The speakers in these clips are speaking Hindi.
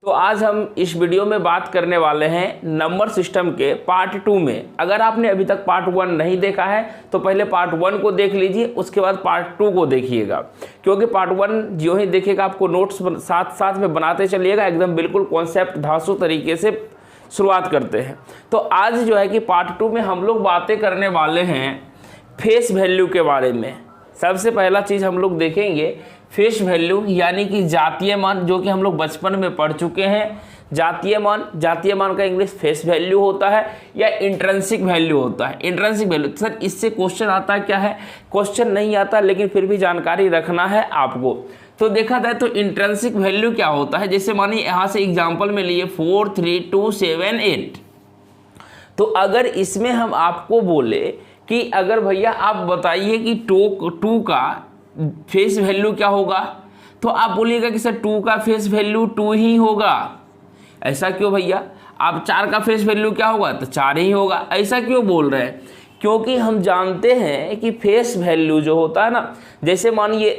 तो आज हम इस वीडियो में बात करने वाले हैं नंबर सिस्टम के पार्ट 2 में। अगर आपने अभी तक पार्ट 1 नहीं देखा है तो पहले पार्ट 1 को देख लीजिए, उसके बाद पार्ट 2 को देखिएगा, क्योंकि पार्ट 1 जो ही देखेगा आपको नोट्स साथ साथ में बनाते चलिएगा, एकदम बिल्कुल कॉन्सेप्ट धांसू तरीके से शुरुआत करते हैं। तो आज जो है कि पार्ट 2 में हम लोग बातें करने वाले हैं फेस वैल्यू के बारे में। सबसे पहला चीज़ हम लोग देखेंगे फेस वैल्यू, यानी कि जातीय मान, जो कि हम लोग बचपन में पढ़ चुके हैं। जातीय मान का इंग्लिश फेस वैल्यू होता है या इंट्रिंसिक वैल्यू होता है। इंट्रिंसिक वैल्यू सर इससे क्वेश्चन आता क्या है, क्वेश्चन नहीं आता, लेकिन फिर भी जानकारी रखना है आपको। तो देखा जाए तो इंट्रिंसिक वैल्यू क्या होता है, जैसे मानिए यहाँ से एग्जाम्पल में लिए 4 3 2 7 8। तो अगर इसमें हम आपको बोले कि अगर भैया आप बताइए कि टू का फेस वैल्यू क्या होगा, तो आप बोलिएगा कि सर 2 का फेस वैल्यू 2 ही होगा। ऐसा क्यों भैया? आप 4 का फेस वैल्यू क्या होगा, तो 4 ही होगा। ऐसा क्यों बोल रहे हैं? क्योंकि हम जानते हैं कि फेस वैल्यू जो होता है ना, जैसे मानिए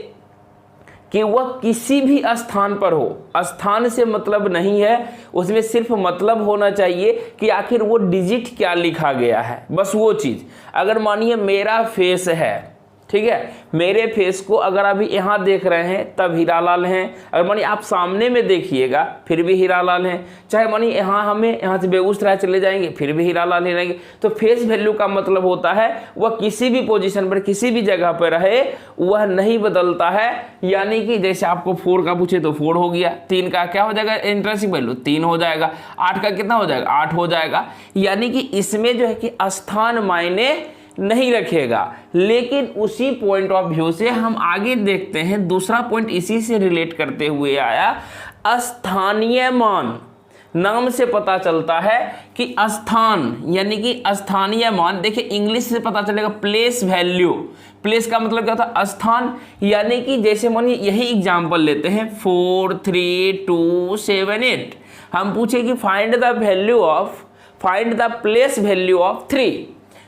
कि वह किसी भी स्थान पर हो, स्थान से मतलब नहीं है, उसमें सिर्फ मतलब होना चाहिए कि आखिर वो डिजिट क्या लिखा गया है, बस वो चीज़। अगर मानिए मेरा फेस है, ठीक है, मेरे फेस को अगर अभी यहाँ देख रहे हैं तब हीरालाल हैं, अगर मानिए आप सामने में देखिएगा फिर भी हीरालाल हैं, चाहे मानिए यहाँ से बेगूसराय चले जाएंगे फिर भी हीरालाल ही रहेंगे। तो फेस वैल्यू का मतलब होता है वह किसी भी पोजीशन पर किसी भी जगह पर रहे वह नहीं बदलता है। यानी कि जैसे आपको 4 का पूछे तो 4 हो गया, 3 का क्या हो जाएगा इंट्रिंसिक वैल्यू 3 हो जाएगा, 8 का कितना हो जाएगा 8 हो जाएगा। यानी कि इसमें जो है कि स्थान मायने नहीं रखेगा। लेकिन उसी पॉइंट ऑफ व्यू से हम आगे देखते हैं, दूसरा पॉइंट इसी से रिलेट करते हुए आया, स्थानीय मान। नाम से पता चलता है कि स्थान यानी कि स्थानीय मान। देखिए इंग्लिश से पता चलेगा प्लेस वैल्यू। प्लेस का मतलब क्या होता है, स्थान। यानी कि जैसे मानिए यही एग्जांपल लेते हैं 4 3 2 7 8। हम पूछे कि find the place value of 3,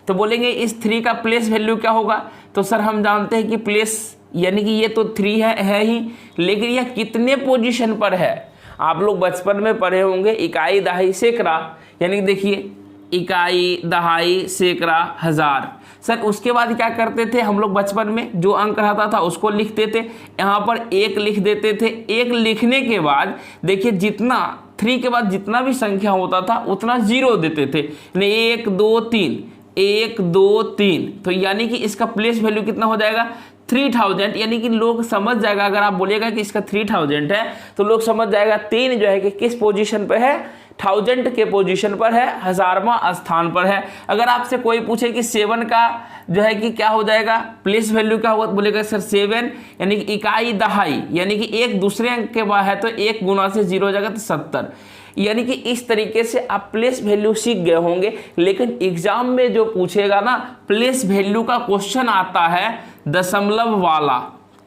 तो बोलेंगे इस 3 का प्लेस वैल्यू क्या होगा। तो सर हम जानते हैं कि प्लेस यानी कि ये तो 3 है ही, लेकिन यह कितने पोजीशन पर है। आप लोग बचपन में पढ़े होंगे इकाई दहाई सैकड़ा, यानी कि देखिए इकाई दहाई सैकड़ा हजार। सर उसके बाद क्या करते थे हम लोग बचपन में, जो अंक रहता था उसको लिखते थे, यहाँ पर 1 लिख देते थे। 1 लिखने के बाद देखिए जितना 3 के बाद जितना भी संख्या होता था उतना 0 देते थे, 1 2 3 1 2 3। तो यानी कि इसका प्लेस वैल्यू कितना हो जाएगा 3000। यानी कि लोग समझ जाएगा, अगर आप बोलिएगा कि इसका 3000 है तो लोग समझ जाएगा 3 जो है कि किस पोजीशन पे है, 1000 के पोजीशन पर है, 1000वां स्थान पर है। अगर आपसे कोई पूछे कि 7 का जो है कि क्या हो जाएगा प्लेस वैल्यू क्या होगा, बोलेगा सर 7 यानी कि इकाई दहाई, यानी कि एक दूसरे अंक के बाद है तो 1 गुना से 0 हो जाएगा तो 70। यानी कि इस तरीके से आप प्लेस वैल्यू सीख गए होंगे। लेकिन एग्जाम में जो पूछेगा ना प्लेस वैल्यू का क्वेश्चन आता है दशमलव वाला,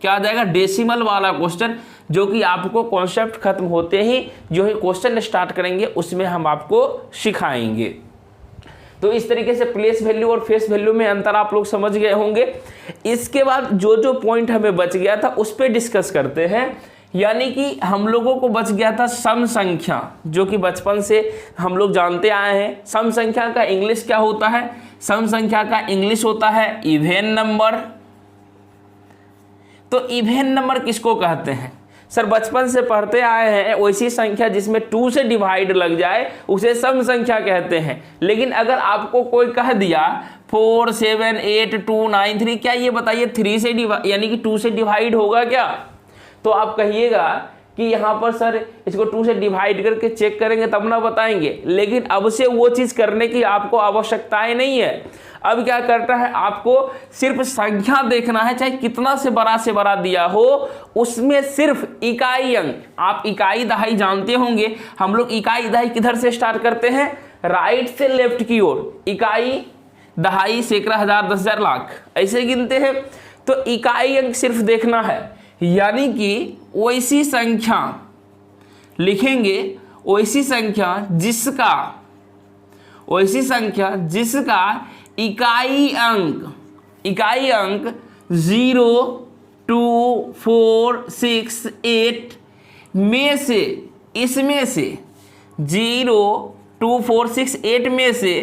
क्या आ जाएगा डेसिमल वाला क्वेश्चन, जो कि आपको कॉन्सेप्ट खत्म होते ही जो ही क्वेश्चन स्टार्ट करेंगे उसमें हम आपको सिखाएंगे। तो इस तरीके से प्लेस वैल्यू और फेस वैल्यू में अंतर आप लोग समझ गए होंगे। इसके बाद जो पॉइंट हमें बच गया था उस पर डिस्कस करते हैं। यानी कि हम लोगों को बच गया था सम संख्या, जो कि बचपन से हम लोग जानते आए हैं। सम संख्या का इंग्लिश क्या होता है, सम संख्या का इंग्लिश होता है इवेन नंबर। तो इवेन नंबर किसको कहते हैं? सर बचपन से पढ़ते आए हैं वैसी संख्या जिसमें 2 से डिवाइड लग जाए उसे सम संख्या कहते हैं। लेकिन अगर आपको कोई कह दिया 4 7 8 2 9 3, क्या ये बताइए 3 से यानी कि 2 से डिवाइड होगा क्या? तो आप कहिएगा कि यहाँ पर सर इसको 2 से डिवाइड करके चेक करेंगे तब ना बताएंगे। लेकिन अब से वो चीज़ करने की आपको आवश्यकताएं नहीं है। अब क्या करता है, आपको सिर्फ संख्या देखना है, चाहे कितना से बड़ा दिया हो, उसमें सिर्फ इकाई अंक। आप इकाई दहाई जानते होंगे, हम लोग इकाई दहाई किधर से स्टार्ट करते हैं, राइट से लेफ्ट की ओर। इकाई दहाई सैकड़ा हजार 10,000 लाख ऐसे गिनते हैं। तो इकाई अंक सिर्फ देखना है, यानी कि वैसी संख्या लिखेंगे, वैसी संख्या जिसका इकाई अंक 0 2 4 6 8 में से इसमें से 0 2 4 6 8 में से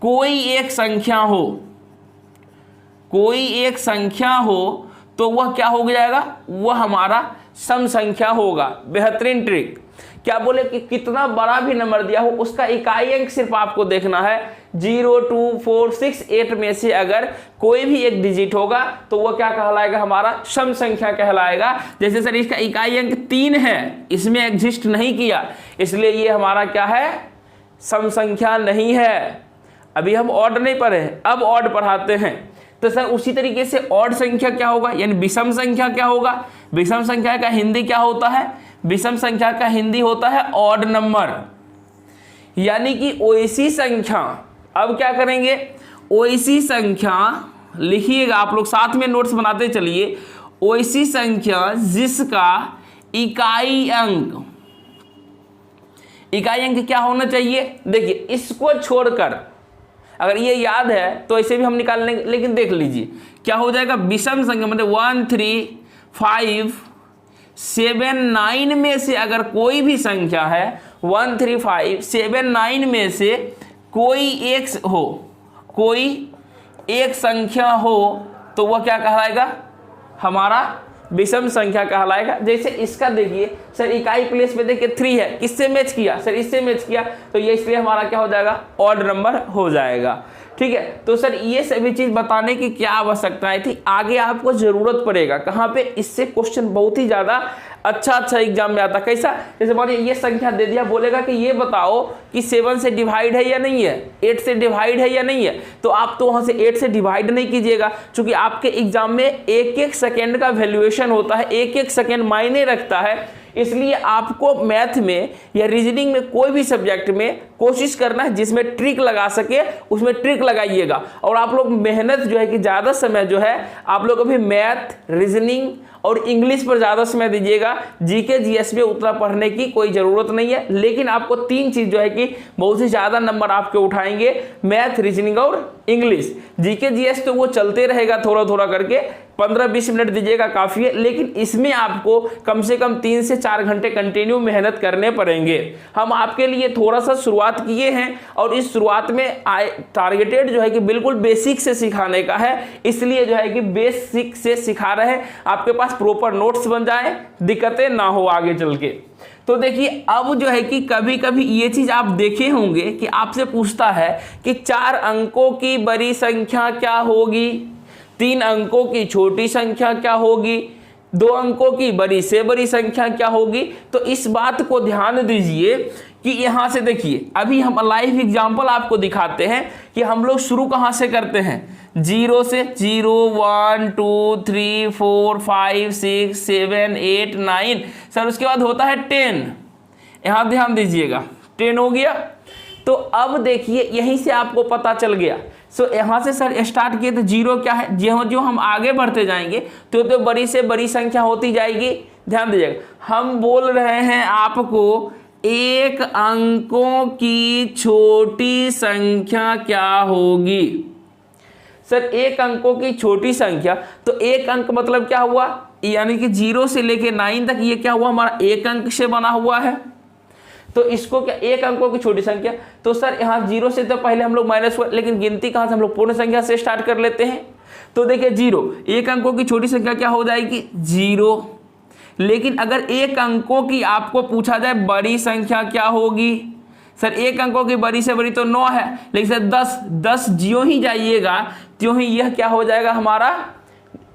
कोई एक संख्या हो, कोई एक संख्या हो तो वह क्या हो जाएगा, वह हमारा सम संख्या होगा। बेहतरीन ट्रिक। क्या बोले कि कितना बड़ा भी नंबर दिया हो उसका इकाई अंक सिर्फ आपको देखना है। 0 2 4 6 8 में से अगर कोई भी एक डिजिट होगा तो वह क्या कहलाएगा, हमारा सम संख्या कहलाएगा। जैसे सर इसका इकाई अंक 3 है, इसमें एग्जिस्ट नहीं किया, इसलिए ये हमारा क्या है, सम संख्या नहीं है। अभी हम ऑड नहीं पढ़े, अब ऑड पढ़ाते हैं। तो सर उसी तरीके से ऑड संख्या क्या होगा, यानी विषम संख्या क्या होगा। विषम संख्या का हिंदी क्या होता है, विषम संख्या का हिंदी होता है ऑड नंबर। यानी कि वैसी संख्या, अब क्या करेंगे, वैसी संख्या लिखिएगा आप लोग, साथ में नोट्स बनाते चलिए। वैसी संख्या जिसका इकाई अंक, इकाई अंक क्या होना चाहिए। देखिए इसको छोड़कर अगर ये याद है तो ऐसे भी हम निकाल लेंगे, लेकिन देख लीजिए क्या हो जाएगा, विषम संख्या मतलब 1 3 5 7 9 में से अगर कोई भी संख्या है, 1 3 5 7 9 में से कोई एक हो, कोई एक संख्या हो तो वह क्या कहलाएगा, हमारा विषम संख्या कहलाएगा। जैसे इसका देखिए सर, इकाई प्लेस पे देखिए 3 है, किससे मैच किया सर, इससे मैच किया, तो ये इसलिए हमारा क्या हो जाएगा, ऑड नंबर हो जाएगा। ठीक है, तो सर ये सभी चीज बताने की क्या आवश्यकताएं थी, आगे आपको जरूरत पड़ेगा कहाँ पे, इससे क्वेश्चन बहुत ही ज्यादा अच्छा एग्जाम में आता। कैसा, जैसे मानिए ये संख्या दे दिया, बोलेगा कि ये बताओ कि 7 से डिवाइड है या नहीं है, 8 से डिवाइड है या नहीं है, तो आप तो वहां से 8 से डिवाइड नहीं कीजिएगा, क्योंकि आपके एग्जाम में एक एक सेकेंड का वैल्यूएशन होता है, एक एक सेकेंड मायने रखता है। इसलिए आपको मैथ में या रीजनिंग में कोई भी सब्जेक्ट में कोशिश करना है जिसमें ट्रिक लगा सके, उसमें ट्रिक लगाइएगा। और आप लोग मेहनत जो है कि ज़्यादा समय जो है आप लोग अभी मैथ, रीजनिंग और इंग्लिश पर ज़्यादा समय दीजिएगा। जीके जीएस में उतना पढ़ने की कोई ज़रूरत नहीं है, लेकिन आपको 3 चीज़ जो है कि बहुत ही ज़्यादा नंबर आपके उठाएंगे, मैथ, रीजनिंग और इंग्लिश। जीके जीएस तो वो चलते रहेगा थोड़ा थोड़ा करके, 15-20 मिनट दीजिएगा काफ़ी है, लेकिन इसमें आपको कम से कम 3 से 4 घंटे कंटिन्यू मेहनत करने पड़ेंगे। हम आपके लिए थोड़ा सा शुरुआत किए हैं और इस शुरुआत में टारगेटेड जो है कि बिल्कुल बेसिक से सिखाने का है, इसलिए जो है कि बेसिक से सिखा रहे हैं, आपके पास प्रॉपर नोट्स बन जाए, दिक्कतें ना हो आगे चल के। तो देखिए अब जो है कि कभी कभी ये चीज आप देखे होंगे कि आपसे पूछता है कि 4 अंकों की बड़ी संख्या क्या होगी, 3 अंकों की छोटी संख्या क्या होगी, 2 अंकों की बड़ी से बड़ी संख्या क्या होगी। तो इस बात को ध्यान दीजिए कि यहां से देखिए, अभी हम लाइव एग्जांपल आपको दिखाते हैं कि हम लोग शुरू कहां से करते हैं, 0 से। 0 1 2 3 4 5 6 7 8 9 सर, उसके बाद होता है 10। यहां ध्यान दीजिएगा 10 हो गया। तो अब देखिए यहीं से आपको पता चल गया। सो यहाँ से सर स्टार्ट किए तो 0 क्या है, जो हम आगे बढ़ते जाएंगे तो बड़ी से बड़ी संख्या होती जाएगी। ध्यान दीजिएगा, हम बोल रहे हैं आपको एक अंकों की छोटी संख्या क्या होगी। सर एक अंकों की छोटी संख्या, तो एक अंक मतलब क्या हुआ, यानी कि 0 से लेके 9 तक ये क्या हुआ, हमारा एक अंक से बना हुआ है। तो इसको क्या, एक अंकों की छोटी संख्या। तो सर यहाँ 0 से तो पहले हम लोग माइनस हुआ, लेकिन गिनती कहाँ से, हम लोग पूर्ण संख्या से स्टार्ट कर लेते हैं। तो देखिए 0 एक अंकों की छोटी संख्या क्या हो जाएगी, 0। लेकिन अगर एक अंकों की आपको पूछा जाए बड़ी संख्या क्या होगी, सर एक अंकों की बड़ी से बड़ी तो 9 है, लेकिन सर 10 ज्यों ही जाइएगा त्यों ही यह क्या हो जाएगा हमारा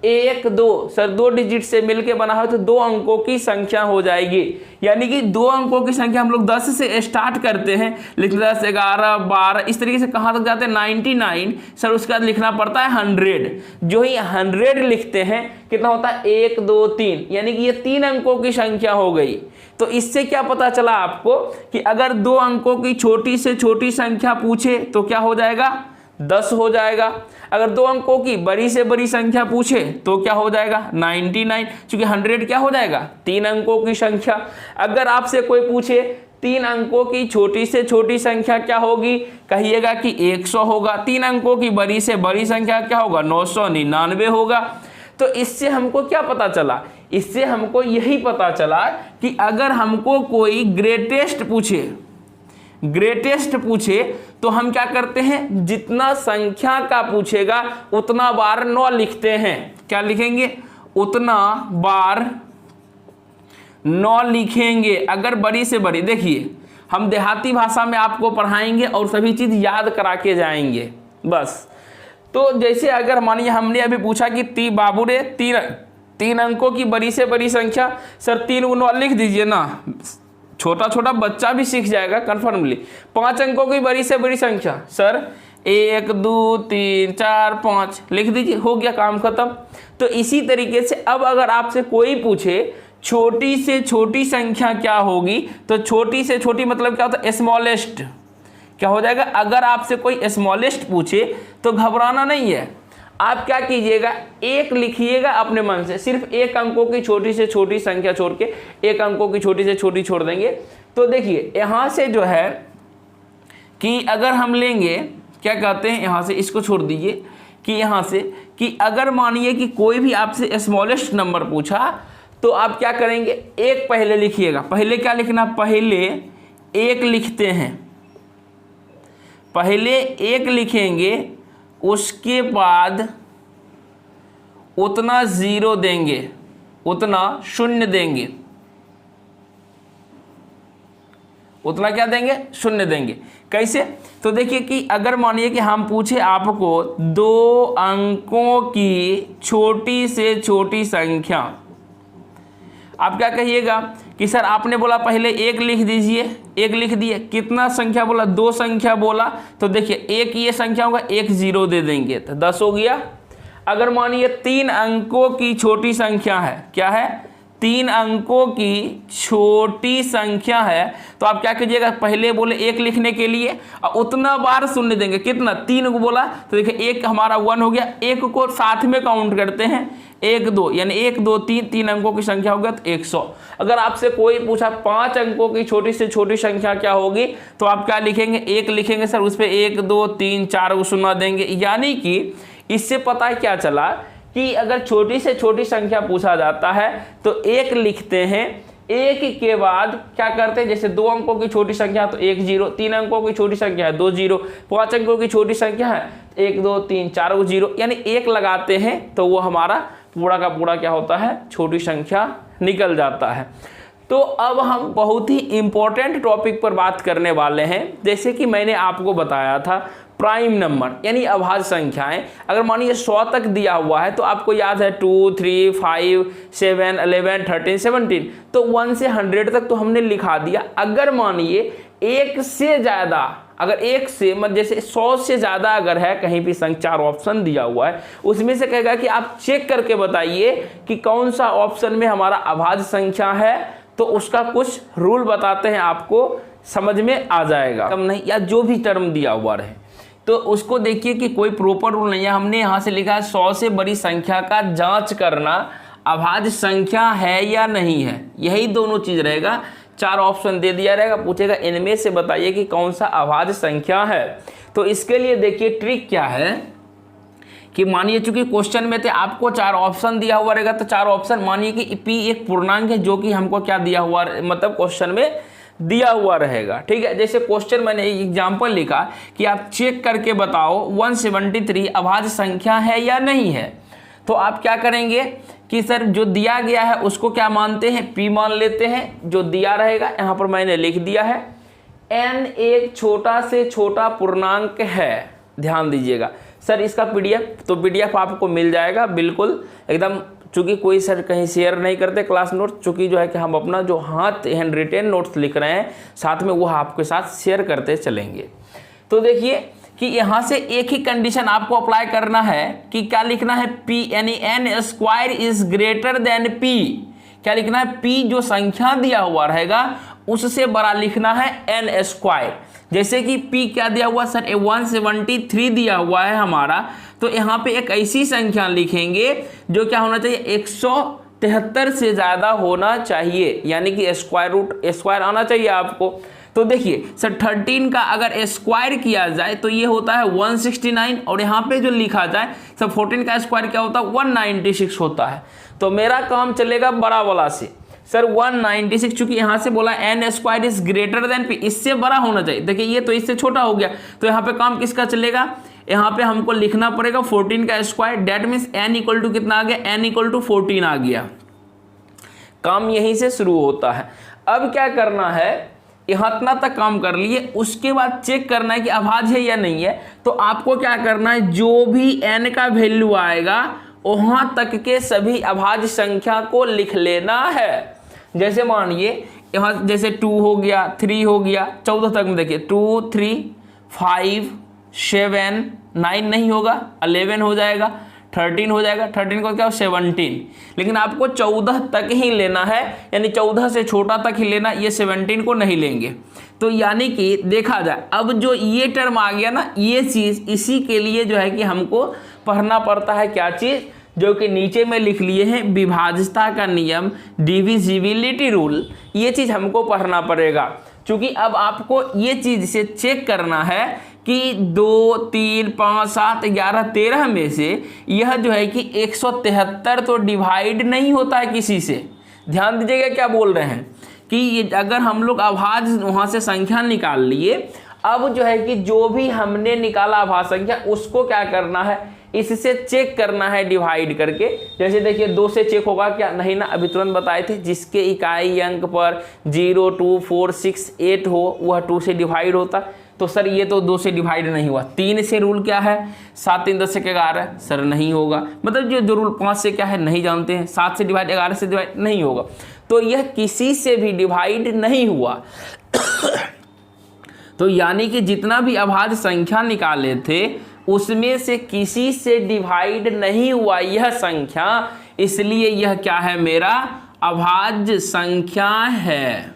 1 2। सर 2 डिजिट से मिलके बना हो तो 2 अंकों की संख्या हो जाएगी। यानी कि 2 अंकों की संख्या हम लोग 10 से स्टार्ट करते हैं, लेकिन 10 11 12 इस तरीके से कहाँ तक जाते हैं 99। सर उसके बाद लिखना पड़ता है 100। जो ही 100 लिखते हैं कितना होता है 1 2 3, यानी कि ये 3 अंकों की संख्या हो गई। तो इससे क्या पता चला आपको कि अगर 2 अंकों की छोटी से छोटी संख्या पूछे तो क्या हो जाएगा 10 हो जाएगा। अगर 2 अंकों की बड़ी से बड़ी संख्या पूछे तो क्या हो जाएगा 99, क्योंकि 100 क्या हो जाएगा 3 अंकों की संख्या। अगर आपसे कोई पूछे 3 अंकों की छोटी से छोटी संख्या क्या होगी, कहिएगा कि 100 होगा। 3 अंकों की बड़ी से बड़ी संख्या क्या होगा 999 होगा। तो इससे हमको क्या पता चला, इससे हमको यही पता चला कि अगर हमको कोई ग्रेटेस्ट पूछे तो हम क्या करते हैं, जितना संख्या का पूछेगा उतना बार 9 लिखते हैं। क्या लिखेंगे, उतना बार 9 लिखेंगे अगर बड़ी से बड़ी। देखिए हम देहाती भाषा में आपको पढ़ाएंगे और सभी चीज याद करा के जाएंगे बस। तो जैसे अगर मानिए हमने अभी पूछा कि बाबू रे 3 अंकों की बड़ी से बड़ी संख्या, सर 3 को 9 लिख दीजिए ना, छोटा छोटा बच्चा भी सीख जाएगा कन्फर्मली। 5 अंकों की बड़ी से बड़ी संख्या, सर 1 2 3 4 5 लिख दीजिए, हो गया काम खत्म। तो इसी तरीके से अब अगर आपसे कोई पूछे छोटी से छोटी संख्या क्या होगी, तो छोटी से छोटी मतलब क्या होता है, स्मॉलेस्ट क्या हो जाएगा। अगर आपसे कोई स्मॉलेस्ट पूछे तो घबराना नहीं है, आप क्या कीजिएगा, 1 लिखिएगा अपने मन से, सिर्फ 1 अंकों की छोटी से छोटी संख्या छोड़ के 1 अंकों की छोटी से छोटी छोड़ देंगे। तो देखिए यहाँ से जो है कि अगर हम लेंगे, क्या कहते हैं, यहाँ से इसको छोड़ दीजिए, कि यहाँ से कि अगर मानिए कि कोई भी आपसे स्मॉलेस्ट नंबर पूछा तो आप क्या करेंगे, 1 पहले लिखिएगा। पहले क्या लिखना, पहले 1 लिखते हैं, पहले 1 लिखेंगे, उसके बाद उतना 0 देंगे, उतना 0 देंगे, उतना क्या देंगे, 0 देंगे। कैसे, तो देखिए कि अगर मानिए कि हम पूछे आपको 2 अंकों की छोटी से छोटी संख्या, आप क्या कहिएगा कि सर आपने बोला पहले 1 लिख दीजिए, 1 लिख दिए, कितना संख्या बोला, 2 संख्या बोला, तो देखिए 1 ये संख्या होगा, 1 0 दे देंगे तो 10 हो गया। अगर मानिए 3 अंकों की छोटी संख्या है, क्या है, 3 अंकों की छोटी संख्या है, तो आप क्या कीजिएगा, पहले बोले 1 लिखने के लिए और उतना बार 0 देंगे, कितना, 3 को बोला तो देखिए 1 हमारा 1 हो गया, 1 को साथ में काउंट करते हैं, 1 2 यानी 1 2 3 अंकों की संख्या हो गया तो 100। अगर आपसे कोई पूछा 5 अंकों की छोटी से छोटी संख्या क्या होगी, तो आप क्या लिखेंगे, 1 लिखेंगे सर, उस पर 1 2 3 4 को 0 देंगे। यानी कि इससे पता है क्या चला कि अगर छोटी से छोटी संख्या पूछा जाता है तो 1 लिखते हैं, 1 के बाद क्या करते हैं, जैसे 2 अंकों की छोटी संख्या तो 1 0, 3 अंकों की छोटी संख्या है 2 0, 5 अंकों की छोटी संख्या है 1 2 3 4 को 0, यानी 1 लगाते हैं तो वो हमारा पूरा का पूरा क्या होता है, छोटी संख्या निकल जाता है। तो अब हम बहुत ही इंपॉर्टेंट टॉपिक पर बात करने वाले हैं। जैसे कि मैंने आपको बताया था प्राइम नंबर यानी अभाज्य संख्याएं, अगर मानिए 100 तक दिया हुआ है तो आपको याद है 2 3 5 7 11 13 17, तो 1 से 100 तक तो हमने लिखा दिया। अगर मानिए 1 से ज़्यादा, अगर 1 से मतलब जैसे 100 से ज़्यादा अगर है, कहीं भी संख्या 4 ऑप्शन दिया हुआ है, उसमें से कहेगा कि आप चेक करके बताइए कि कौन सा ऑप्शन में हमारा अभाज्य संख्या है, तो उसका कुछ रूल बताते हैं, आपको समझ में आ जाएगा। कम नहीं या जो भी टर्म दिया हुआ रहे तो उसको देखिए कि कोई प्रॉपर रूल नहीं है। हमने यहाँ से लिखा है 100 से बड़ी संख्या का जांच करना अभाज्य संख्या है या नहीं है, यही दोनों चीज़ रहेगा। 4 ऑप्शन दे दिया रहेगा, पूछेगा इनमें से बताइए कि कौन सा अभाज्य संख्या है। तो इसके लिए देखिए ट्रिक क्या है कि मानिए चूंकि क्वेश्चन में थे आपको 4 ऑप्शन दिया हुआ रहेगा, तो 4 ऑप्शन मानिए कि p एक पूर्णांक है जो कि हमको क्या दिया हुआ, मतलब क्वेश्चन में दिया हुआ रहेगा। ठीक है, जैसे क्वेश्चन मैंने एक एग्जांपल लिखा कि आप चेक करके बताओ 173 अभाज्य संख्या है या नहीं है। तो आप क्या करेंगे कि सर जो दिया गया है उसको क्या मानते हैं, p मान लेते हैं, जो दिया रहेगा यहाँ पर मैंने लिख दिया है n एक छोटा से छोटा पूर्णांक है। ध्यान दीजिएगा सर, इसका पीडीएफ तो पीडीएफ आपको मिल जाएगा बिल्कुल एकदम, चूँकि कोई सर कहीं शेयर नहीं करते क्लास नोट, चूँकि जो है कि हम अपना जो हाथ हैंड रिटेन नोट्स लिख रहे हैं साथ में वो आपके साथ शेयर करते चलेंगे। तो देखिए कि यहाँ से एक ही कंडीशन आपको अप्लाई करना है कि क्या लिखना है, p यानी n square is greater then p। क्या लिखना है, p जो संख्या दिया हुआ रहेगा उससे बड़ा लिखना है n स्क्वायर। जैसे कि p क्या दिया हुआ सर, 173 दिया हुआ है हमारा, तो यहाँ पे एक ऐसी संख्या लिखेंगे जो क्या होना चाहिए, 173 से ज़्यादा होना चाहिए, यानी कि स्क्वायर आना चाहिए आपको। तो देखिए सर 13 का अगर स्क्वायर किया जाए तो ये होता है 169, और यहाँ पे जो लिखा जाए सर 14 का स्क्वायर क्या होता है 196 होता है। तो मेरा काम चलेगा बड़ा वाला से। सर 196 चूंकि यहाँ से बोला N square is greater than P, इससे बड़ा होना चाहिए। देखिए ये तो इससे छोटा हो गया, तो यहाँ पे काम किसका चलेगा, यहाँ पे हमको लिखना पड़ेगा 14 का square. That means N equal to कितना आ गया, एन इक्वल टू 14 आ गया। काम यहीं से शुरू होता है। अब क्या करना है, यहाँ इतना तक काम कर लिए, उसके बाद चेक करना है कि अभाज्य है या नहीं है। तो आपको क्या करना है, जो भी n का वैल्यू आएगा वहाँ तक के सभी अभाज्य संख्या को लिख लेना है। जैसे मानिए यहाँ जैसे 2 हो गया, 3 हो गया, 14 तक में देखिए 2 3 5 7 9 नहीं होगा, 11 हो जाएगा, 13 हो जाएगा, 13 को क्या 17, लेकिन आपको 14 तक ही लेना है, यानी 14 से छोटा तक ही लेना, ये 17 को नहीं लेंगे। तो यानी कि देखा जाए अब जो ये टर्म आ गया ना, ये चीज़ इसी के लिए जो है कि हमको पढ़ना पड़ता है क्या चीज़, जो कि नीचे में लिख लिए हैं विभाज्यता का नियम, डिविजिबिलिटी रूल। ये चीज़ हमको पढ़ना पड़ेगा, क्योंकि अब आपको ये चीज़ से चेक करना है कि 2 3 5 7 11 13 में से यह जो है कि 173 तो डिवाइड नहीं होता है किसी से। ध्यान दीजिएगा क्या बोल रहे हैं कि ये अगर हम लोग अभाज्य वहाँ से संख्या निकाल लिए, अब जो है कि जो भी हमने निकाला अभाज्य संख्या उसको क्या करना है, इससे चेक करना है डिवाइड करके। जैसे देखिए 2 से चेक होगा क्या, नहीं ना, अभी तुरंत बताए थे, जिसके इकाई अंक पर 0 2 4 6 8 हो वह 2 से डिवाइड होता। तो सर ये तो 2 से डिवाइड नहीं हुआ। 3 से रूल क्या है, 7 3 10 से 11, सर नहीं होगा। मतलब जो रूल 5 से क्या है नहीं जानते हैं, 7 से डिवाइड 11 से डिवाइड नहीं होगा। तो यह किसी से भी डिवाइड नहीं हुआ। तो यानी कि जितना भी अभाज्य संख्या निकाले थे उसमें से किसी से डिवाइड नहीं हुआ यह संख्या, इसलिए यह क्या है, मेरा अभाज्य संख्या है।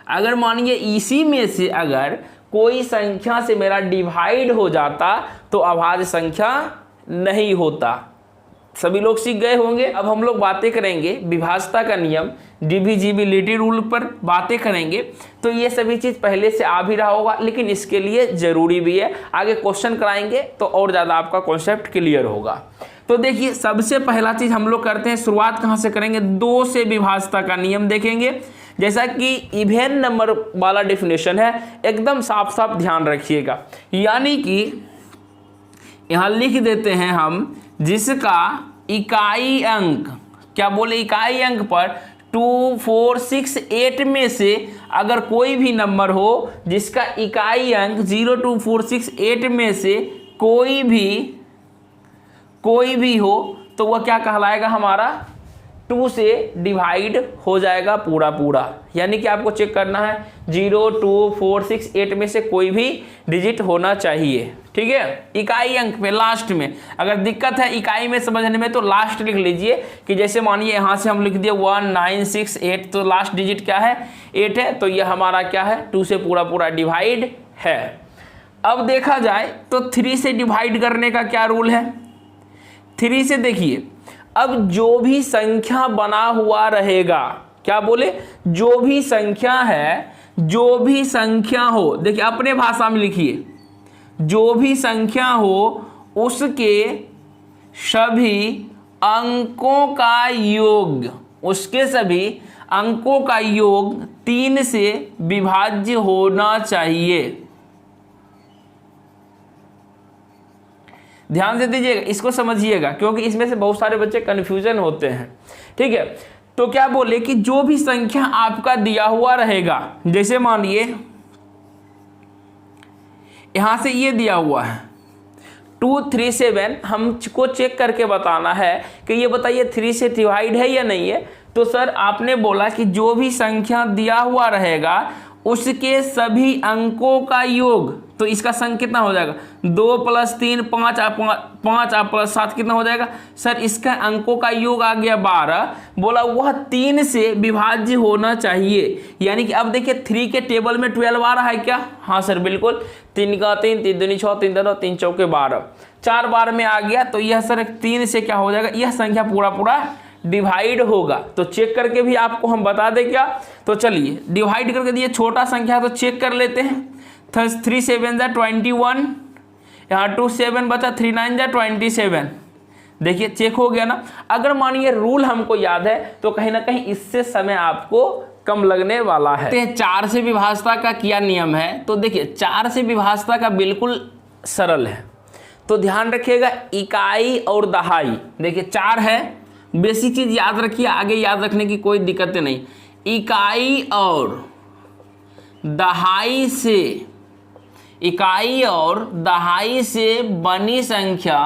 अगर मानिए इसी में से अगर कोई संख्या से मेरा डिवाइड हो जाता तो अभाज्य संख्या नहीं होता। सभी लोग सीख गए होंगे। अब हम लोग बातें करेंगे विभाज्यता का नियम, डिविजिबिलिटी रूल पर बातें करेंगे। तो ये सभी चीज़ पहले से आ भी रहा होगा, लेकिन इसके लिए ज़रूरी भी है। आगे क्वेश्चन कराएंगे तो और ज़्यादा आपका कॉन्सेप्ट क्लियर होगा। तो देखिए सबसे पहला चीज़ हम लोग करते हैं, शुरुआत कहाँ से करेंगे, 2 से विभाज्यता का नियम देखेंगे। जैसा कि इवन नंबर वाला डेफिनेशन है, एकदम साफ साफ ध्यान रखिएगा। यानी कि यहाँ लिख देते हैं हम, जिसका इकाई अंक, क्या बोले, इकाई अंक पर 2 4 6 8 में से अगर कोई भी नंबर हो जिसका इकाई अंक 0 2 4 6 8 में से कोई भी हो तो वह क्या कहलाएगा, हमारा 2 से डिवाइड हो जाएगा पूरा पूरा। यानी कि आपको चेक करना है 0 2 4 6 8 में से कोई भी डिजिट होना चाहिए। ठीक है, इकाई अंक में लास्ट में। अगर दिक्कत है इकाई में समझने में तो लास्ट लिख लीजिए, कि जैसे मानिए यहाँ से हम लिख दिए 1 9 6 8, तो लास्ट डिजिट क्या है, 8 है, तो यह हमारा क्या है, 2 से पूरा पूरा डिवाइड है। अब देखा जाए तो 3 से डिवाइड करने का क्या रूल है, 3 से देखिए, अब जो भी संख्या बना हुआ रहेगा, क्या बोले, जो भी संख्या है, जो भी संख्या हो, देखिए अपने भाषा में लिखिए, जो भी संख्या हो उसके सभी अंकों का योग, उसके सभी अंकों का योग 3 से विभाज्य होना चाहिए। ध्यान से दीजिएगा, इसको समझिएगा, क्योंकि इसमें से बहुत सारे बच्चे कंफ्यूजन होते हैं। ठीक है, तो क्या बोले कि जो भी संख्या आपका दिया हुआ रहेगा, जैसे मानिए यहां से ये दिया हुआ है 2 3 7, हमको चेक करके बताना है कि ये बताइए 3 से डिवाइड है या नहीं है। तो सर आपने बोला कि जो भी संख्या दिया हुआ रहेगा उसके सभी अंकों का योग, तो इसका संख्या कितना हो जाएगा, 2 + 3 5 5 + 7 कितना हो जाएगा, सर इसका अंकों का योग आ गया 12। बोला वह 3 से विभाज्य होना चाहिए। यानी कि अब देखिए 3 के टेबल में 12 आ रहा है क्या, हाँ सर बिल्कुल, 3 का 3 3 दूनी 6 3 2 3 चौके 12, 4 बार में आ गया। तो यह सर 3 से क्या हो जाएगा, यह संख्या पूरा पूरा डिवाइड होगा। तो चेक करके भी आपको हम बता दें क्या, तो चलिए डिवाइड करके दिए, छोटा संख्या तो चेक कर लेते हैं। 3 7 जा 21, यहाँ 2 7 बचा, 3 9 जा 27, देखिए चेक हो गया ना। अगर मानिए रूल हमको याद है तो कहीं ना कहीं इससे समय आपको कम लगने वाला है। 4 से विभाज्यता का क्या नियम है, तो देखिए 4 से विभाज्यता का बिल्कुल सरल है, तो ध्यान रखिएगा इकाई और दहाई। देखिए 4 है, बेसिक चीज याद रखिए, आगे याद रखने की कोई दिक्कत नहीं। इकाई और दहाई से बनी संख्या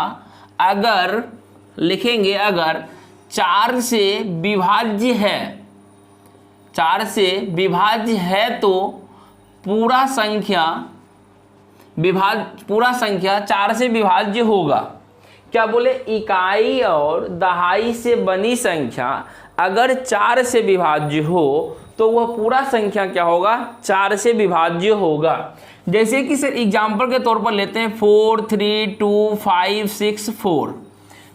अगर लिखेंगे, अगर 4 से विभाज्य है, 4 से विभाज्य है तो पूरा संख्या 4 से विभाज्य होगा। क्या बोले, इकाई और दहाई से बनी संख्या अगर 4 से विभाज्य हो तो वह पूरा संख्या क्या होगा, 4 से विभाज्य होगा। जैसे कि सर एग्जाम्पल के तौर पर लेते हैं 4 3 2 5 6 4,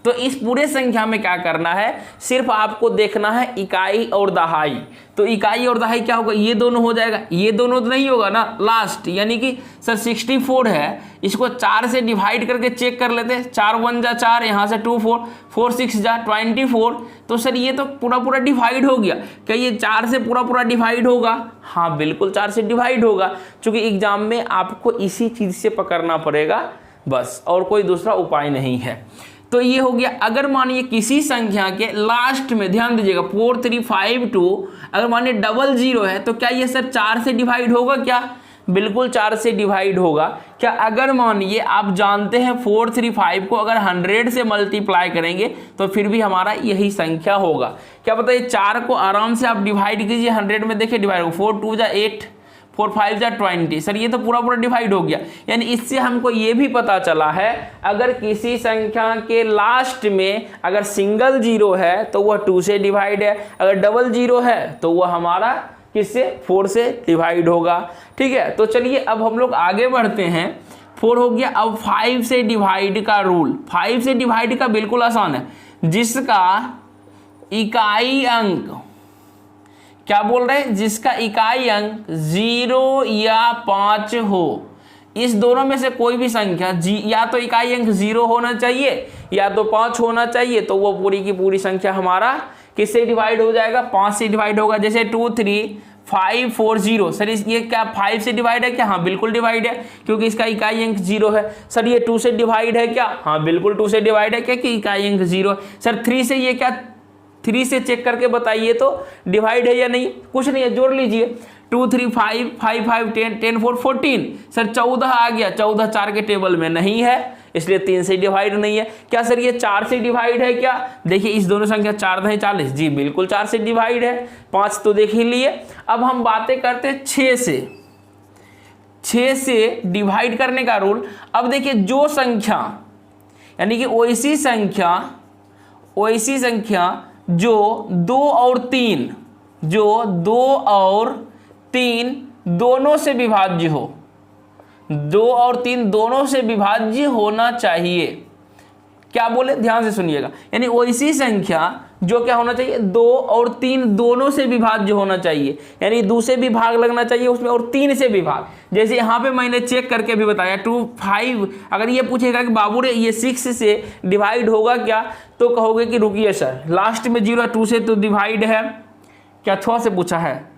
तो इस पूरे संख्या में क्या करना है, सिर्फ आपको देखना है इकाई और दहाई। तो इकाई और दहाई क्या होगा, ये दोनों हो जाएगा, ये दोनों तो नहीं होगा ना लास्ट, यानी कि सर 64 है, इसको 4 से डिवाइड करके चेक कर लेते हैं। 4 1 जा 4, यहाँ से 2 4 4 6 जा 24, तो सर ये तो पूरा डिवाइड हो गया। क्या ये 4 से पूरा डिवाइड होगा? हाँ बिल्कुल 4 से डिवाइड होगा, क्योंकि एग्जाम में आपको इसी चीज से पकड़ना पड़ेगा बस, और कोई दूसरा उपाय नहीं है। तो ये हो गया। अगर मानिए किसी संख्या के लास्ट में, ध्यान दीजिएगा 4 3 5 2, अगर मानिए 00 है तो क्या ये सर 4 से डिवाइड होगा क्या? बिल्कुल 4 से डिवाइड होगा। क्या अगर मानिए आप जानते हैं 4 3 5 को अगर 100 से मल्टीप्लाई करेंगे तो फिर भी हमारा यही संख्या होगा। क्या पता है 4 को आराम से आप डिवाइड कीजिए 100 में, देखिए डिवाइड होगा, 4 2 जा 8 4 5 जा 20, सर ये तो पूरा डिवाइड हो गया। यानी इससे हमको ये भी पता चला है अगर किसी संख्या के लास्ट में अगर सिंगल जीरो है तो वह 2 से डिवाइड है, अगर 00 है तो वह हमारा किससे, 4 से डिवाइड होगा। ठीक है, तो चलिए अब हम लोग आगे बढ़ते हैं। 4 हो गया। अब 5 से डिवाइड का रूल, 5 से डिवाइड का बिल्कुल आसान है, जिसका इकाई अंक, क्या बोल रहे हैं, जिसका इकाई अंक 0 या 5 हो, इस दोनों में से कोई भी संख्या या तो इकाई अंक 0 होना चाहिए या तो 5 होना चाहिए, तो वो पूरी की पूरी संख्या हमारा किससे डिवाइड हो जाएगा, 5 से डिवाइड होगा। जैसे 2 3 5 4 0, सर ये क्या 5 से डिवाइड है क्या? हाँ बिल्कुल डिवाइड है, क्योंकि इसका इकाई अंक 0 है। सर ये 2 से डिवाइड है क्या? हाँ बिल्कुल 2 से डिवाइड है, क्या कि इकाई अंक 0 है। सर 3 से, ये क्या 3 से चेक करके बताइए तो डिवाइड है या नहीं? कुछ नहीं है, जोड़ लीजिए 2 3 5 5 5 10 10 4 14, सर 14 आ गया, 14 4 के टेबल में नहीं है, इसलिए 3 से डिवाइड नहीं है। क्या सर ये 4 से डिवाइड है क्या? देखिए इस दोनों संख्या 4 नहीं 40, जी बिल्कुल 4 से डिवाइड है। 5 तो देख ही लिए। अब हम बातें करते हैं 6 से डिवाइड करने का रूल। अब देखिए जो संख्या, यानी कि वैसी संख्या जो 2 और 3 दोनों से विभाज्य हो, 2 और 3 दोनों से विभाज्य होना चाहिए। क्या बोले, ध्यान से सुनिएगा, यानी वैसी संख्या जो क्या होना चाहिए, 2 और 3 दोनों से विभाज्य होना चाहिए, यानी 2 से भी भाग लगना चाहिए उसमें और 3 से भी भाग। जैसे यहाँ पे मैंने चेक करके भी बताया 2 5, अगर ये पूछेगा कि बाबू रे ये 6 से डिवाइड होगा क्या, तो कहोगे कि रुकिए सर लास्ट में 0 2 से तो डिवाइड है क्या, 6 से पूछा है।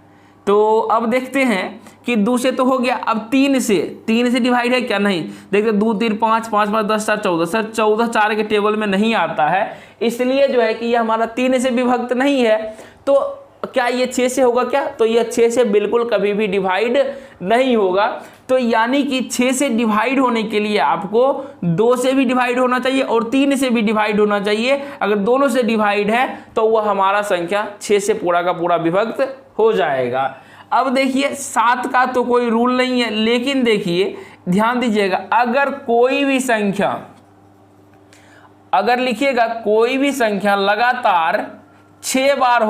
तो अब देखते हैं कि 2 से तो हो गया, अब 3 से डिवाइड है क्या? नहीं। देखते 2 3 5 5 5 10 4 14, सर 14 4 के टेबल में नहीं आता है, इसलिए जो है कि ये हमारा 3 से विभक्त नहीं है। तो क्या ये 6 से होगा क्या? तो ये 6 से बिल्कुल कभी भी डिवाइड नहीं होगा। तो यानी कि 6 से डिवाइड होने के लिए आपको 2 से भी डिवाइड होना चाहिए और 3 से भी डिवाइड होना चाहिए। अगर दोनों से डिवाइड है तो वह हमारा संख्या 6 से पूरा का पूरा विभक्त हो जाएगा। अब देखिए 7 का तो कोई रूल नहीं है, लेकिन देखिए ध्यान दीजिएगा, अगर कोई भी संख्या, अगर लिखिएगा कोई भी संख्या लगातार 6 बार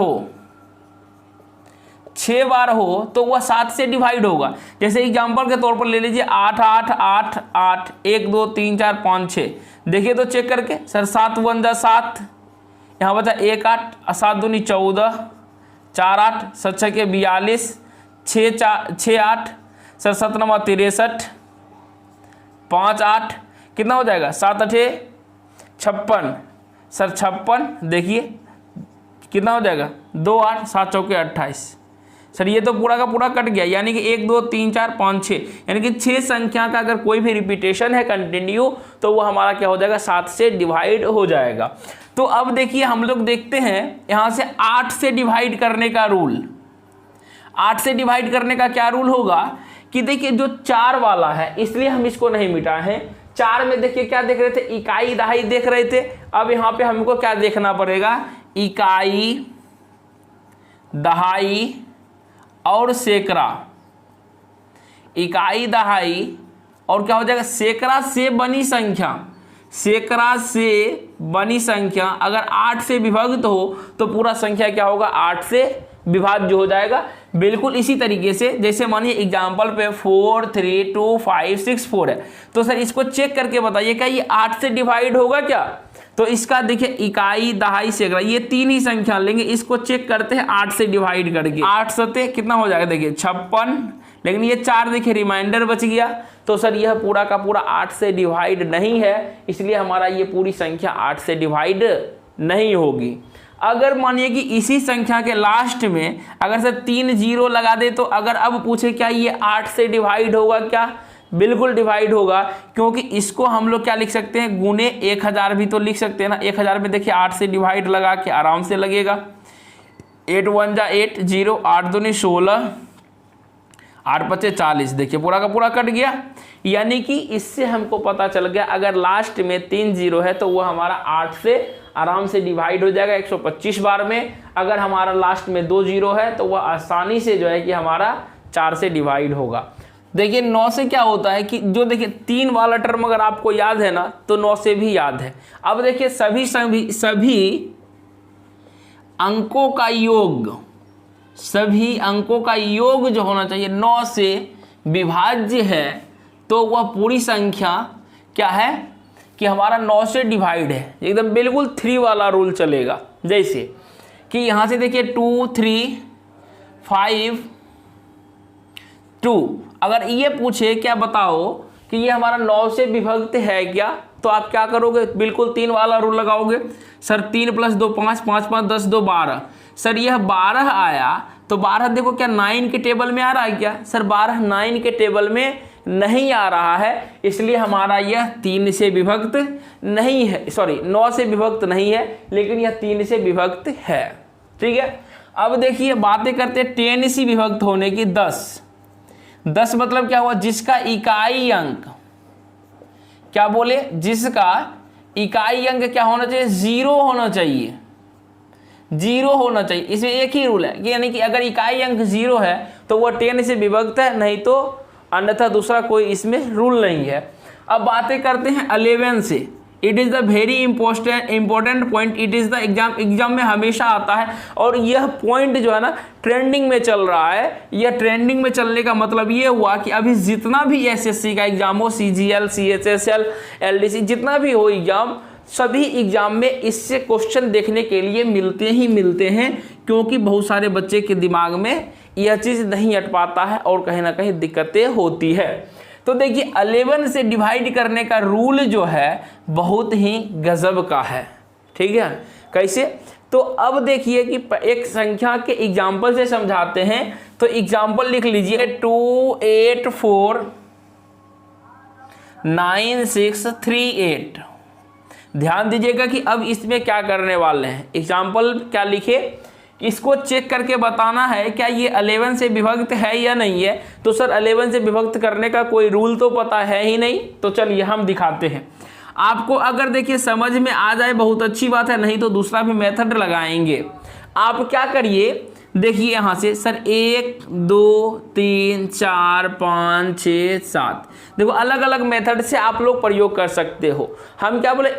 हो तो वह 7 से डिवाइड होगा। जैसे एग्जांपल के तौर पर ले लीजिए 8 8 8 8 1 2 3 4 5 6, देखिए तो चेक करके, सर 7 1 जा 7, यहाँ बचा 1 8 7 दूनी 14 4 8 7 6 के 42 6 8, सर 7 9 63 5 8, कितना हो जाएगा 7 8 56, सर 56, देखिए कितना हो जाएगा 2 8 7 चौके 28। सर ये तो पूरा का पूरा कट गया, यानी कि 1 2 3 4 5 6, यानी कि 6 संख्या का अगर कोई भी रिपीटेशन है कंटिन्यू तो वो हमारा क्या हो जाएगा 7 से डिवाइड हो जाएगा। तो अब देखिए हम लोग देखते हैं यहाँ से 8 से डिवाइड करने का रूल। 8 से डिवाइड करने का क्या रूल होगा कि देखिए जो 4 वाला है इसलिए हम इसको नहीं मिटा है। 4 में देखिए क्या देख रहे थे, इकाई दहाई देख रहे थे। अब यहाँ पे हमको क्या देखना पड़ेगा, इकाई दहाई और सैकड़ा। इकाई दहाई और क्या हो जाएगा सैकड़ा से बनी संख्या। सैकड़ा से बनी संख्या अगर 8 से विभक्त हो तो पूरा संख्या क्या होगा 8 से विभाज्य हो जाएगा। बिल्कुल इसी तरीके से जैसे मानिए एग्जाम्पल पे 4 3 2 5 6 4 है, तो सर इसको चेक करके बताइए क्या ये 8 से डिवाइड होगा क्या। तो इसका देखिए इकाई दहाई सैकड़ा ये 3 ही संख्या लेंगे, इसको चेक करते हैं 8 से डिवाइड करके। 8 सते कितना हो जाएगा देखिए 56, लेकिन ये 4 देखिए रिमाइंडर बच गया। तो सर यह पूरा का पूरा 8 से डिवाइड नहीं है, इसलिए हमारा ये पूरी संख्या 8 से डिवाइड नहीं होगी। अगर मानिए कि इसी संख्या के लास्ट में अगर सर 3 0 लगा दे तो अगर अब पूछे क्या ये 8 से डिवाइड होगा क्या, बिल्कुल डिवाइड होगा, क्योंकि इसको हम लोग क्या लिख सकते हैं गुने 1000 भी तो लिख सकते हैं ना। 1000 में देखिए 8 से डिवाइड लगा के आराम से लगेगा। 8 1 जा 8 0, 8 2 16, 8 5 40, देखिए पूरा का पूरा कट गया। यानी कि इससे हमको पता चल गया अगर लास्ट में 3 0 है तो वो हमारा 8 से आराम से डिवाइड हो जाएगा 125 बार में। अगर हमारा लास्ट में 2 0 है तो वह आसानी से जो है कि हमारा 4 से डिवाइड होगा। देखिए 9 से क्या होता है कि जो देखिए 3 वाला टर्म अगर आपको याद है ना तो 9 से भी याद है। अब देखिए सभी अंकों का योग, सभी अंकों का योग जो होना चाहिए 9 से विभाज्य है तो वह पूरी संख्या क्या है कि हमारा 9 से डिवाइड है। एकदम बिल्कुल 3 वाला रूल चलेगा। जैसे कि यहाँ से देखिए 2 3 5 2, अगर ये पूछे क्या बताओ कि ये हमारा 9 से विभक्त है क्या, तो आप क्या करोगे बिल्कुल 3 वाला रूल लगाओगे। सर 3 + 2 5, 5 5 10 2 12। सर यह 12 आया तो 12 देखो क्या 9 के टेबल में आ रहा है क्या, सर 12 9 के टेबल में नहीं आ रहा है, इसलिए हमारा यह 3 से विभक्त नहीं है, सॉरी 9 से विभक्त नहीं है, लेकिन यह 3 से विभक्त है। ठीक है, अब देखिए बातें करते हैं 10 से विभक्त होने की। 10 मतलब क्या हुआ, जिसका इकाई अंक क्या बोले, जिसका इकाई अंक क्या होना चाहिए 0 होना चाहिए, 0 होना चाहिए। इसमें एक ही रूल है कि यानी कि अगर इकाई अंक 0 है तो वह 10 से विभक्त है, नहीं तो अन्यथा दूसरा कोई इसमें रूल नहीं है। अब बातें करते हैं 11 से। It is the very important point, it is the exam में हमेशा आता है और यह पॉइंट जो है ना ट्रेंडिंग में चल रहा है। यह ट्रेंडिंग में चलने का मतलब ये हुआ कि अभी जितना भी एसएससी का एग्जाम हो, CGL CHSL LDC जितना भी हो एग्जाम, सभी एग्जाम में इससे क्वेश्चन देखने के लिए मिलते हैं, क्योंकि बहुत सारे बच्चे के दिमाग में यह चीज़ नहीं अट पाता है और कहीं ना कहीं दिक्कतें होती है। तो देखिए 11 से डिवाइड करने का रूल जो है बहुत ही गजब का है। ठीक है, कैसे, तो अब देखिए कि एक संख्या के एग्जाम्पल से समझाते हैं। तो एग्जाम्पल लिख लीजिए 2 8 4 9 6 3 8। ध्यान दीजिएगा कि अब इसमें क्या करने वाले हैं, एग्जाम्पल क्या लिखे, इसको चेक करके बताना है क्या ये 11 से विभक्त है या नहीं है। तो सर 11 से विभक्त करने का कोई रूल तो पता है ही नहीं, तो चलिए हम दिखाते हैं आपको। अगर देखिए समझ में आ जाए बहुत अच्छी बात है, नहीं तो दूसरा भी मेथड लगाएंगे। आप क्या करिए, देखिए यहाँ से सर 1 2 3 4 5 6 7, देखो अलग अलग मेथड से आप लोग प्रयोग कर सकते हो। हम क्या बोले,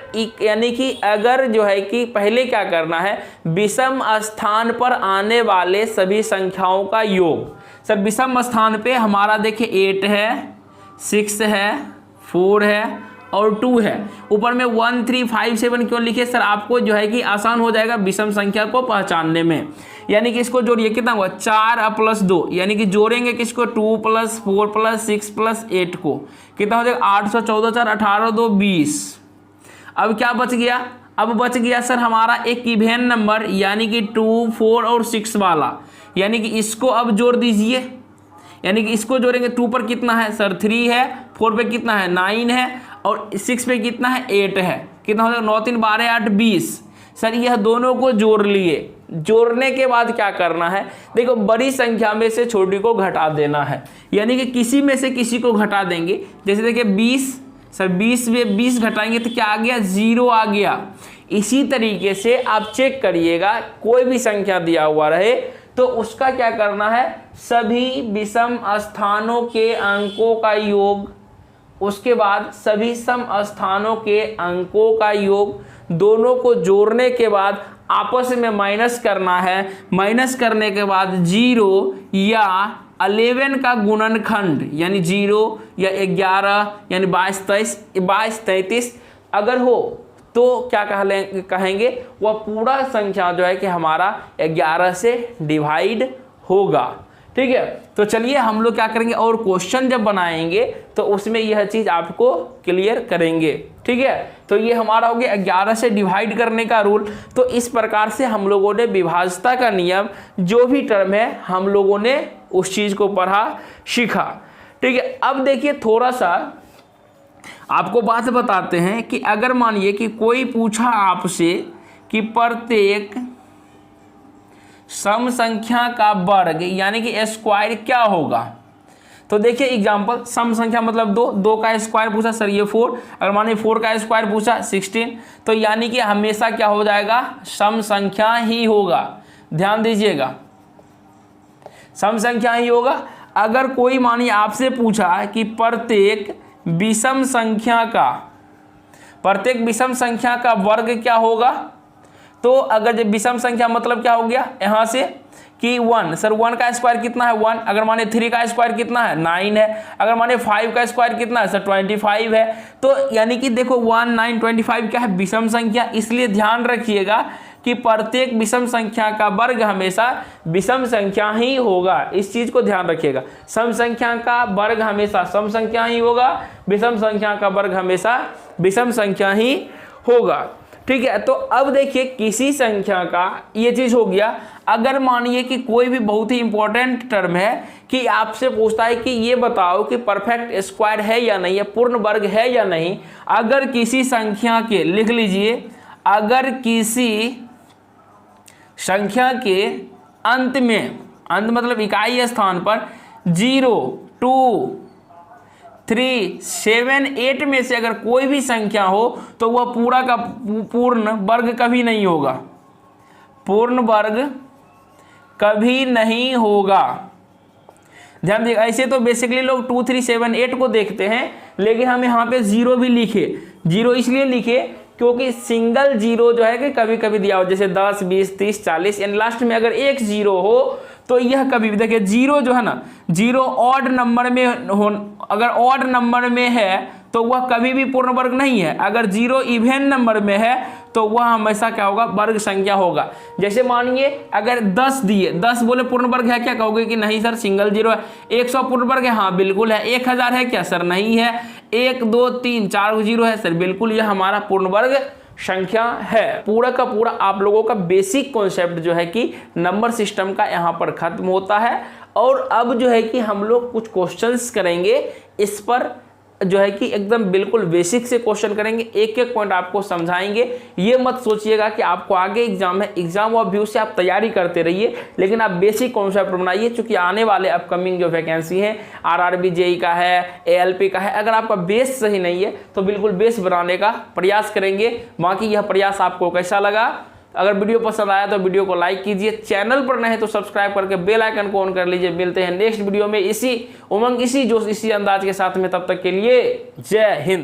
यानी कि अगर जो है कि पहले क्या करना है, विषम स्थान पर आने वाले सभी संख्याओं का योग। सर विषम स्थान पे हमारा देखिए 8 है, 6 है, 4 है और 2 है। ऊपर में 1 3 5 7 क्यों लिखे, सर आपको जो है कि आसान हो जाएगा विषम संख्या को पहचानने में। यानी कि इसको जोड़िए, कितना हुआ 4 + 2, यानी कि जोड़ेंगे किसको 2 + 4 + 6 + 8 को, कितना हो जाएगा 814 4 18 2 20। अब क्या बच गया अब बच गया सर हमारा एक इवेन नंबर, यानी कि 2, 4 और 6 वाला, यानी कि इसको अब जोड़ दीजिए। यानी कि इसको जोड़ेंगे, 2 पर कितना है सर 3 है, 4 पे कितना है 9 है, और 6 पे कितना है 8 है। कितना हो जाएगा 9 3 12 8 20। सर यह दोनों को जोड़ लिए। जोड़ने के बाद क्या करना है, देखो बड़ी संख्या में से छोटी को घटा देना है, यानी कि किसी में से किसी को घटा देंगे। जैसे देखिए 20, सर 20 में 20 घटाएंगे तो क्या आ गया 0 आ गया। इसी तरीके से आप चेक करिएगा, कोई भी संख्या दिया हुआ रहे तो उसका क्या करना है, सभी विषम स्थानों के अंकों का योग, उसके बाद सभी सम स्थानों के अंकों का योग, दोनों को जोड़ने के बाद आपस में माइनस करना है। माइनस करने के बाद 0 या 11 का गुणनखंड, यानी 0 या 11 यानी 22 33 अगर हो तो क्या कहेंगे, वह पूरा संख्या जो है कि हमारा 11 से डिवाइड होगा। ठीक है, तो चलिए हम लोग क्या करेंगे, और क्वेश्चन जब बनाएंगे तो उसमें यह चीज़ आपको क्लियर करेंगे। ठीक है, तो ये हमारा हो गया 11 से डिवाइड करने का रूल। तो इस प्रकार से हम लोगों ने विभाज्यता का नियम, जो भी टर्म है हम लोगों ने उस चीज़ को पढ़ा सीखा। ठीक है, अब देखिए थोड़ा सा आपको बात बताते हैं कि अगर मानिए कि कोई पूछा आपसे कि प्रत्येक सम संख्या का वर्ग यानी कि स्क्वायर क्या होगा, तो देखिए एग्जांपल, सम संख्या मतलब 2 का स्क्वायर पूछा सर ये 4, अगर मानिए 4 का स्क्वायर पूछा 16, तो यानी कि हमेशा क्या हो जाएगा, सम संख्या ही होगा। ध्यान दीजिएगा, सम संख्या ही होगा। अगर कोई मानिए आपसे पूछा कि प्रत्येक विषम संख्या का वर्ग क्या होगा, तो अगर जब विषम संख्या मतलब क्या हो गया यहाँ से कि 1, सर 1 का स्क्वायर कितना है 1, अगर माने 3 का स्क्वायर कितना है 9 है, अगर माने 5 का स्क्वायर कितना है सर 25 है। तो यानी कि देखो 1 9 25 क्या है, विषम संख्या। इसलिए ध्यान रखिएगा कि प्रत्येक विषम संख्या का वर्ग हमेशा विषम संख्या ही होगा। इस चीज को ध्यान रखिएगा, सम संख्या का वर्ग हमेशा सम संख्या ही होगा, विषम संख्या का वर्ग हमेशा विषम संख्या ही होगा। ठीक है, तो अब देखिए किसी संख्या का ये चीज हो गया। अगर मानिए कि कोई भी बहुत ही इंपॉर्टेंट टर्म है कि आपसे पूछता है कि ये बताओ कि परफेक्ट स्क्वायर है या नहीं है, पूर्ण वर्ग है या नहीं। अगर किसी संख्या के, लिख लीजिए, अगर किसी संख्या के अंत में, अंत मतलब इकाई स्थान पर 0 2 3 7 8 में से अगर कोई भी संख्या हो तो वह पूरा का पूर्ण वर्ग कभी नहीं होगा, पूर्ण वर्ग कभी नहीं होगा। ध्यान दीजिए, ऐसे तो बेसिकली लोग 2 3 7 8 को देखते हैं, लेकिन हम यहाँ पे 0 भी लिखे। 0 इसलिए लिखे क्योंकि सिंगल 0 जो है कि कभी कभी दिया हो, जैसे 10 20 30 40, एंड लास्ट में अगर एक 0 हो तो यह कभी भी, देखिए 0 जो है ना, 0 ऑड नंबर में हो, अगर ऑड नंबर में है तो वह कभी भी पूर्ण वर्ग नहीं है। अगर 0 इवेन नंबर में है तो वह हमेशा क्या होगा, वर्ग संख्या होगा। जैसे मानिए अगर 10 दिए, 10 बोले पूर्ण वर्ग है क्या, कहोगे कि नहीं सर सिंगल 0 है। 100 पूर्ण वर्ग है, हाँ बिल्कुल है। 1000 है क्या सर, नहीं है। 1 2 3 4 0 है सर, बिल्कुल यह हमारा पूर्ण वर्ग संख्या है। पूरा का पूरा आप लोगों का बेसिक कॉन्सेप्ट जो है कि नंबर सिस्टम का यहाँ पर खत्म होता है। और अब जो है कि हम लोग कुछ क्वेश्चंस करेंगे इस पर, जो है कि एकदम बिल्कुल बेसिक से क्वेश्चन करेंगे, एक एक पॉइंट आपको समझाएंगे। ये मत सोचिएगा कि आपको आगे एग्जाम है, एग्जाम और व्यू से आप तैयारी करते रहिए, लेकिन आप बेसिक कॉन्सेप्ट बनाइए। चूंकि आने वाले अपकमिंग जो वैकेंसी है आरआरबी जेई का है, एएलपी का है, अगर आपका बेस सही नहीं है तो बिल्कुल बेस बनाने का प्रयास करेंगे। बाकी यह प्रयास आपको कैसा लगा, अगर वीडियो पसंद आया तो वीडियो को लाइक कीजिए, चैनल पर नए हैं तो सब्सक्राइब करके बेल आइकन को ऑन कर लीजिए। मिलते हैं नेक्स्ट वीडियो में इसी उमंग, इसी जोश, इसी अंदाज के साथ में। तब तक के लिए जय हिंद।